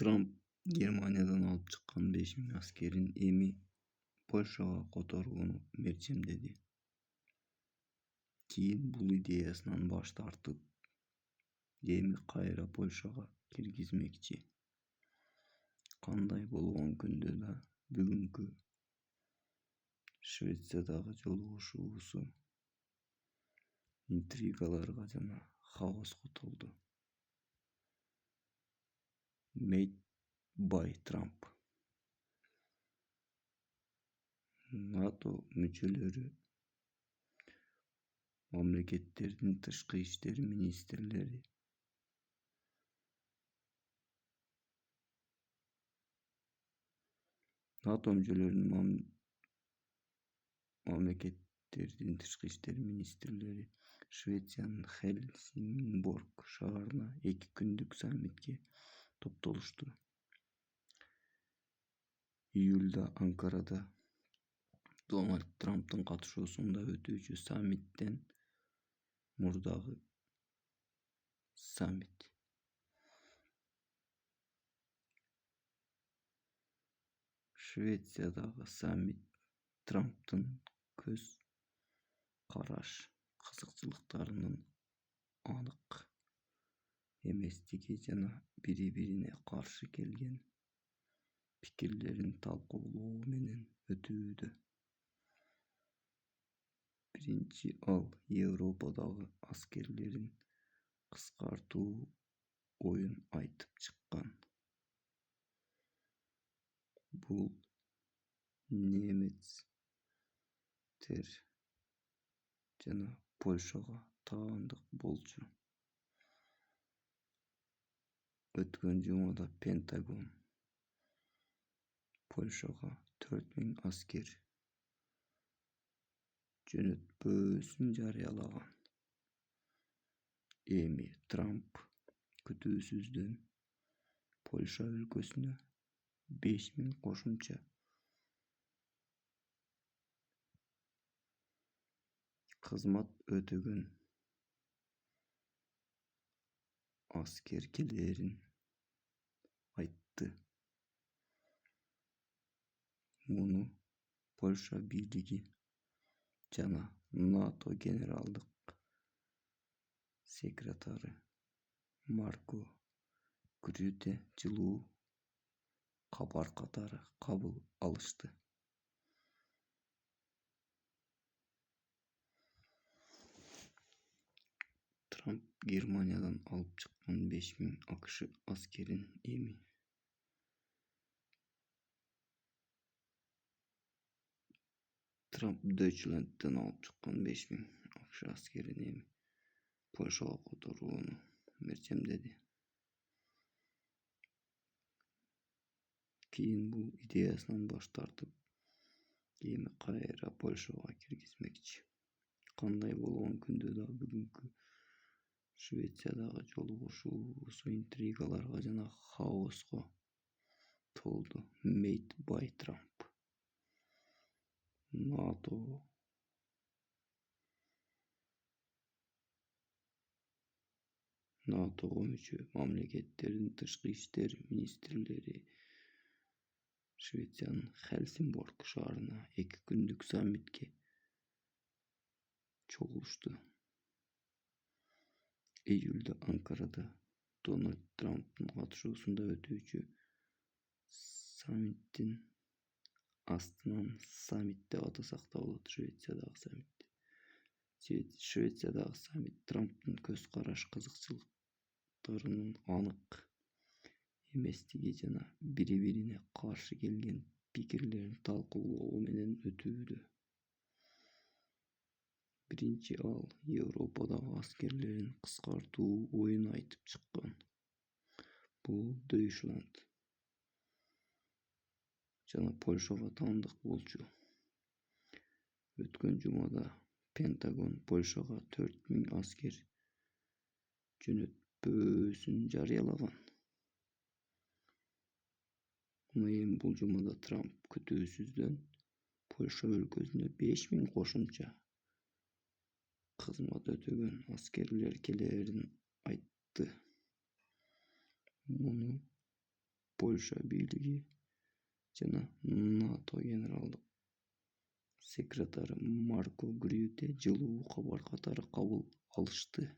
Tramp Germaniyadan alып чыккан 5000 аскерин эми Польшага которууну мерчемдеди. Кийин бул идеясынан баш тартып, эми кайра Польшага киргизмекчи. Кандай болгон күндө да бүгүнкү Швециядагы жолугушуусу интригаларга жана хаоско толду. Made by Trump. НАТО мүчөлөрү мамлекеттердин тышкы иштер министрлери НАТО мүчөлөрүнүн мамлекеттердин тышкы иштер министрлери Швециянын Хельсингборг шаарына 2 күндүк саммитке топтолушту. Июлда Анкарада Дональд Трамптын катышуусунда өтүүчү саммиттен мурдагы саммит. Швециядагы саммит Трамптын көз караш кызыкчылыктарынын анык эместиги жана бири-бирине каршы келген пикирлерин талкуулоо менен өтүүдө. Биринчи ал Европадагы аскерлерин кыскартуу оюн айтып чыккан. Бул немецтер жана Польшага таандык болчу. Өткөн жумада Пентагон Польшага 4000 аскер жөнөтпөөсүн жарыялаган. Эми Трамп күтүүсүздөн Польша өлкөсүнө 5000 кошумча кызмат өтөгөн аскер келээрин айтты. Муну Польша бийлиги жана НАТО генералдык секретары Марко Рюте жылуу кабар катары кабыл алышты. Трамп Германиядан алып чыккан 5000 АКШ аскерин эми Deutschland'дан алып чыккан 5000 АКШ аскерин эми Польшага которууну мерчемдеди. Кийин бул идеясынан баш тартып, эми кайра Польшага киргизмекчи. Кандай болгон күндө да бүгүнкү Швециядагы жолугушуусу интригаларга жана хаоско толду. Made by Trump. НАТОго мүчө мамлекеттердин тышкы иштер министрлери Швециянын Хельсингборг шаарына 2 күндүк саммитке чогулушту. Июлда Анкарада Дональд Трамптын катышуусунда өтүүчү саммиттин астынан саммит деп атасак да болот. Швециядагы саммит Трамптын көз караш кызыкчылыктарынын анык эместиги жана бири-бирине каршы келген пикирлерин талкуулоо менен өтүүдө. Биринчи ал Европадагы аскерлерин кыскартуу оюн айтып чыккан. Бул Deutschland жана Польшага таандык болчу. Өткөн жумада Пентагон Польшага 4000 аскер жөнөтпөөсүн жарыялаган. Эми бул жумада Трамп күтүүсүздөн Польша өлкөсүнө 5000 кошумча кызмат өтөгөн аскерлер келээрин айтты. Муну Польша бийлиги жана НАТО генералдык секретары Марко Рюте жылуу кабар катары кабыл алышты.